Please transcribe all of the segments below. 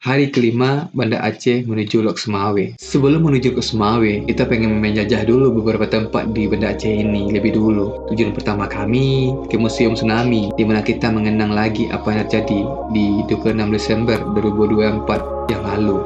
Hari kelima, Banda Aceh menuju Lok Semawe. Sebelum menuju ke Semawe, kita pengen menjajah dulu beberapa tempat di Banda Aceh ini lebih dulu. Tujuan pertama kami ke Museum Tsunami, di mana kita mengenang lagi apa yang terjadi di 26 Desember 2024 yang lalu.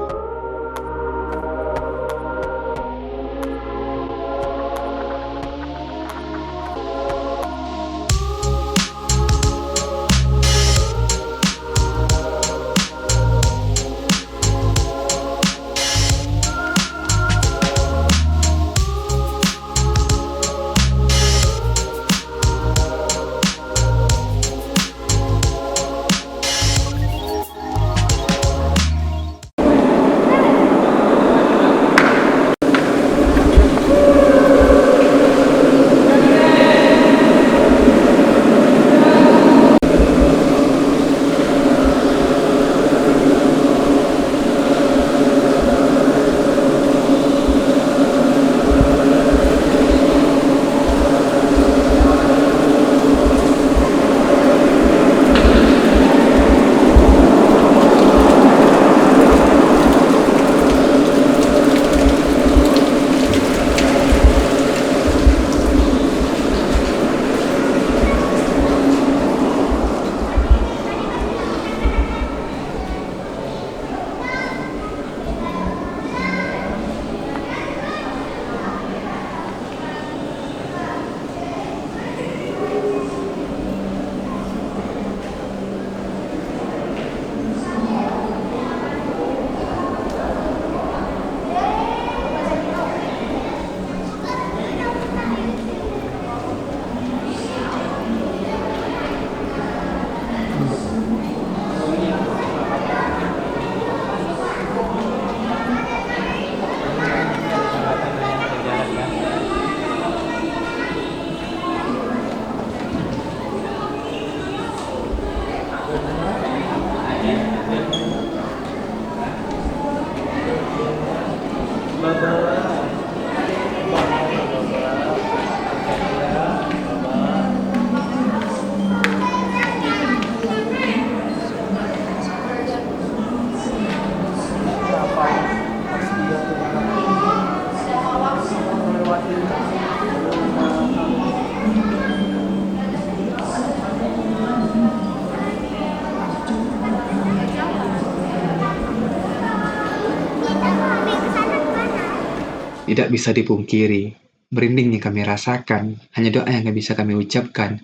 Tidak bisa dipungkiri, merinding yang kami rasakan, hanya doa yang bisa kami ucapkan.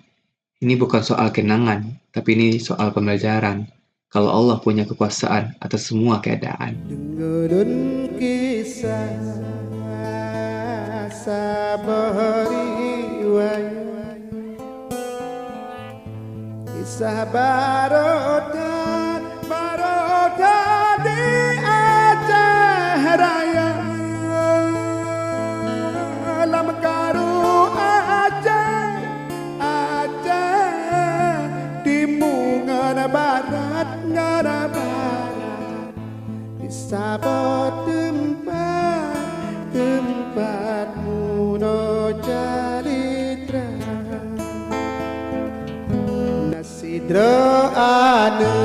Ini bukan soal kenangan, tapi ini soal pembelajaran. Kalau Allah punya kekuasaan atas semua keadaan. Dengarun kisah sabari wayu, kisah baroda di Aceh Raya. Lam karu Aceh timungan barat ngara barat, di sabot tempatmu no calitra. Nasidro anu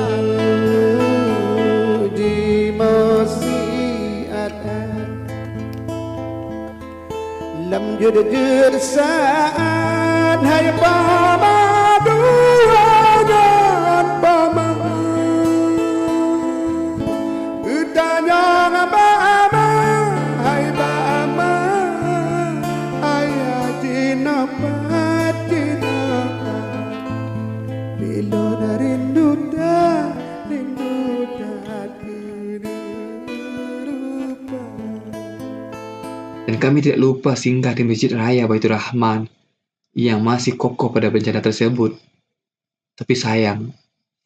di mosiatan, lam jujur saat hai pamadu dan pama utanya bama hai bama ayah dinapat bilo rindu dah rupa. Dan kami tidak lupa singgah di Masjid Raya Baitur Rahman yang masih kokoh pada bencana tersebut. Tapi sayang,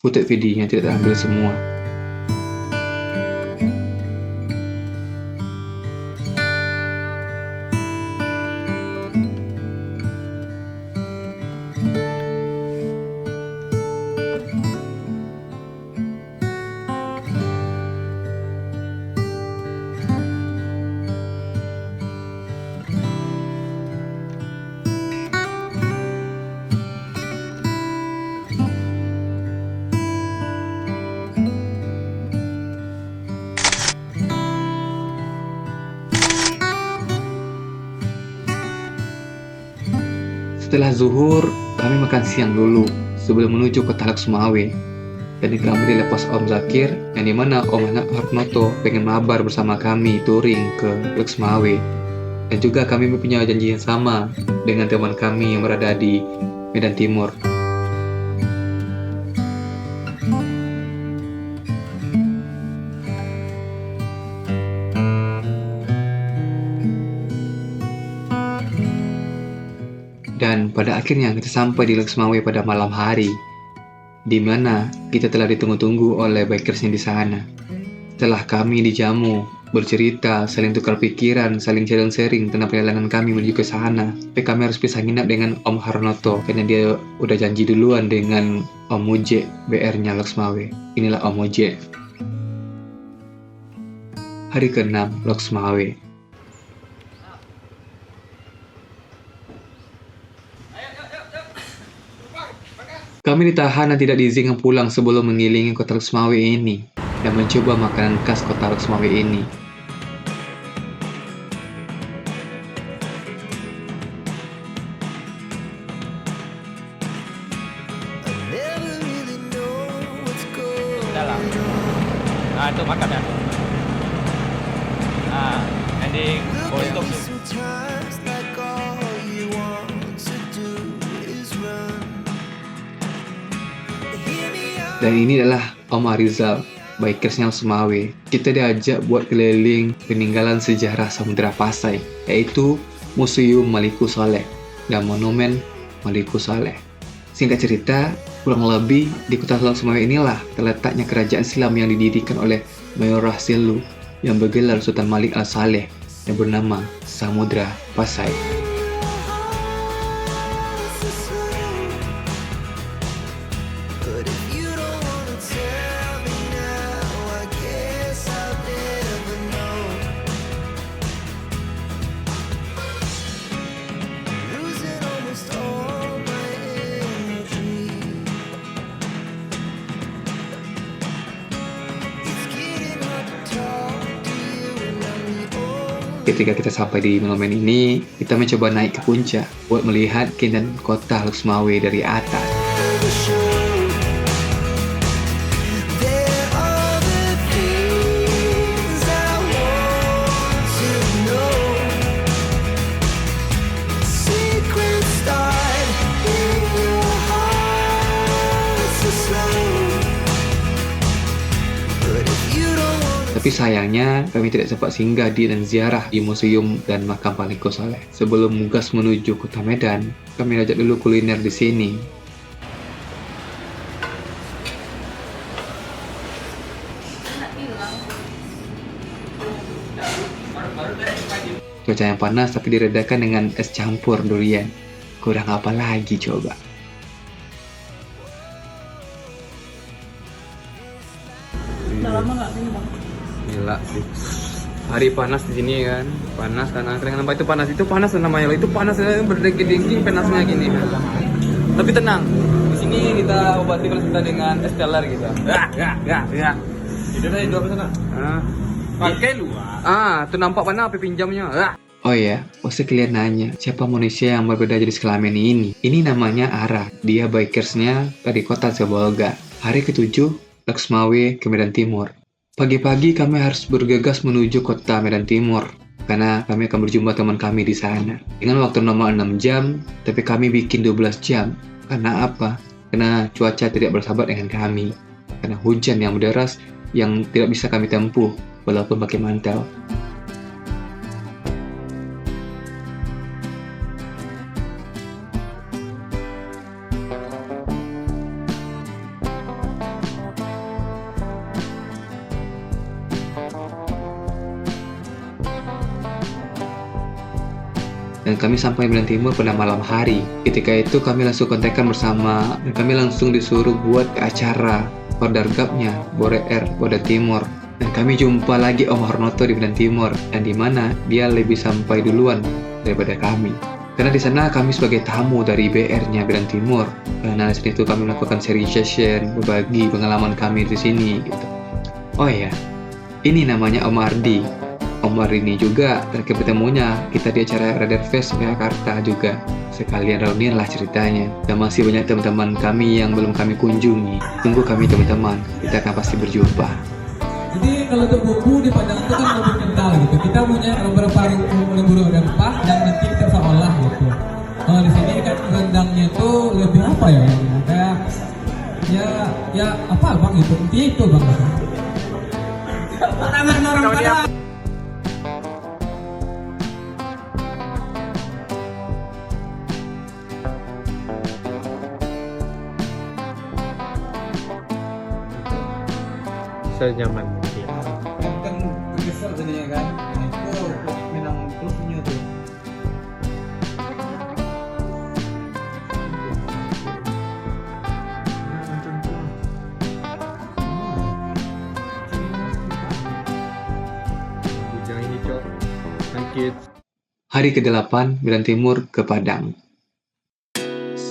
footage videonya tidak terambil semua. Setelah zuhur, kami makan siang dulu sebelum menuju kota Loksmawe. Dan kami dilepas Om Zakir, yang dimana Om Harnoto pengen mabar bersama kami touring ke Loksmawe. Dan juga kami punya janji yang sama dengan teman kami yang berada di Medan Timur. Dan pada akhirnya kita sampai di Loksmawe pada malam hari, di mana kita telah ditunggu-tunggu oleh bikersnya di sana. Setelah kami dijamu, bercerita, saling tukar pikiran, saling sharing tentang perjalanan kami menuju ke sana. Tapi kami harus pisah nginap dengan Om Harnoto karena dia udah janji duluan dengan Om Muje, BR-nya Loksmawe. Inilah Om Muje. Hari ke-6 Loksmawe. Kami ditahan dan tidak diizinkan pulang sebelum mengelilingi kota Loksmawe ini dan mencoba makanan khas kota Loksmawe ini. Dalam. Nah, itu makan ya. Nah, ending boleh stop. Dan ini adalah Om Arizal, bikersnya Loksmawe. Kita diajak buat keliling peninggalan sejarah Samudra Pasai, yaitu Museum Maliku Saleh dan Monumen Maliku Saleh. Singkat cerita, kurang lebih di kota Loksmawe inilah terletaknya kerajaan Silam yang didirikan oleh Mayorah Selu yang bergelar Sultan Malik Al-Saleh yang bernama Samudra Pasai. Ketika kita sampai di monumen ini, kita mencoba naik ke puncak buat melihat keindahan kota Loksmawe dari atas. Tapi sayangnya kami tidak sempat singgah di dan ziarah di museum dan makam Maliku Saleh. Sebelum gas menuju kota Medan, kami ajak dulu kuliner di sini. Cuaca yang panas tapi diredakan dengan es campur durian. Kurang apa lagi coba? Udah lama nggak sini bang? Gila sih. Hari panas di sini kan, panas karena kenapa itu panas namanya itu panas berdengking panasnya gini. Tapi tenang, di sini kita obati kalau kita dengan es teler gitu. Ya. Itu tadi dua sana. Pakai luar. Tuh nampak mana api pinjamnya. Oh iya, pasti kalian nanya, siapa manusia yang berbeda jenis kelamin ini? Ini namanya Ara, dia bikersnya dari kota Sibolga. Hari ke-7, Loksmawe ke Medan Timur. Pagi-pagi kami harus bergegas menuju kota Medan Timur, karena kami akan berjumpa teman kami di sana. Dengan waktu normal 6 jam, tapi kami bikin 12 jam. Karena apa? Karena cuaca tidak bersahabat dengan kami. Karena hujan yang deras yang tidak bisa kami tempuh, walaupun pakai mantel. Dan kami sampai Medan Timur pada malam hari. Ketika itu kami langsung kontekan bersama dan kami langsung disuruh buat acara Kordargapnya Boreer Boda Timur. Dan kami jumpa lagi Om Harnoto di Medan Timur, dan di mana dia lebih sampai duluan daripada kami. Karena di sana kami sebagai tamu dari BR-nya Medan Timur. Karena di situ kami melakukan sharing session, berbagi pengalaman kami di sini gitu. Oh iya, ini namanya Om Ardi. Om Arini juga terakhir bertemunya kita di acara Radar Fest Jakarta juga. Sekalian reunian lah ceritanya. Dan masih banyak teman-teman kami yang belum kami kunjungi. Tunggu kami teman-teman, kita akan pasti berjumpa. Jadi kalau untuk bumbu di Padang itu kan lebih kental gitu. Kita punya beberapa lembu rempah dan nanti kita bisa olah gitu. Kalau di sini kan rendangnya itu lebih apa ya? Kayak ya apa bang itu? Intinya itu bang. Orang Padang. Senyaman mungkin. Kan bergeser jadinya kan. Nah, itu memang plusnya tuh. Bujang ini cok. Sakit. Hari ke-8 Milan Timur ke Padang.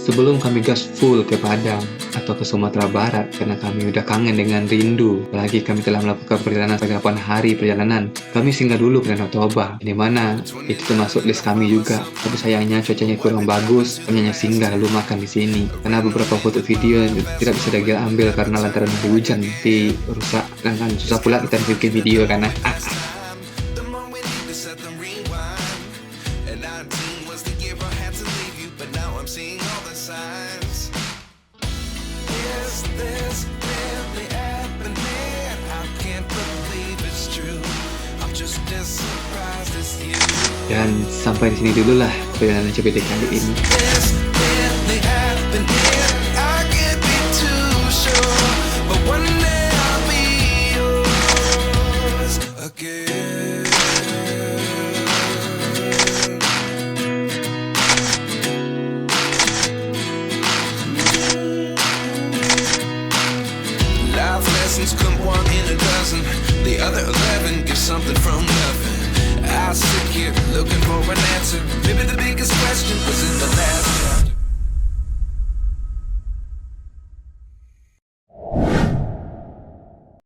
Sebelum kami gas full ke Padang atau ke Sumatera Barat karena kami udah kangen dengan rindu. Apalagi kami telah melakukan perjalanan 8 hari perjalanan. Kami singgah dulu ke Danau Toba, di mana itu termasuk list kami juga. Tapi sayangnya cuacanya kurang bagus, kami hanya singgah lalu makan di sini. Karena beberapa foto video tidak bisa Dagil ambil karena lantaran hujan, jadi rusak. Dan kan susah pula kita bikin video karena dan sampai di sini dulu lah perjalanan CBD kali ini. Life lessons come one in a dozen. The other 11 give something from nothing. I sit here looking for an answer. Maybe the biggest question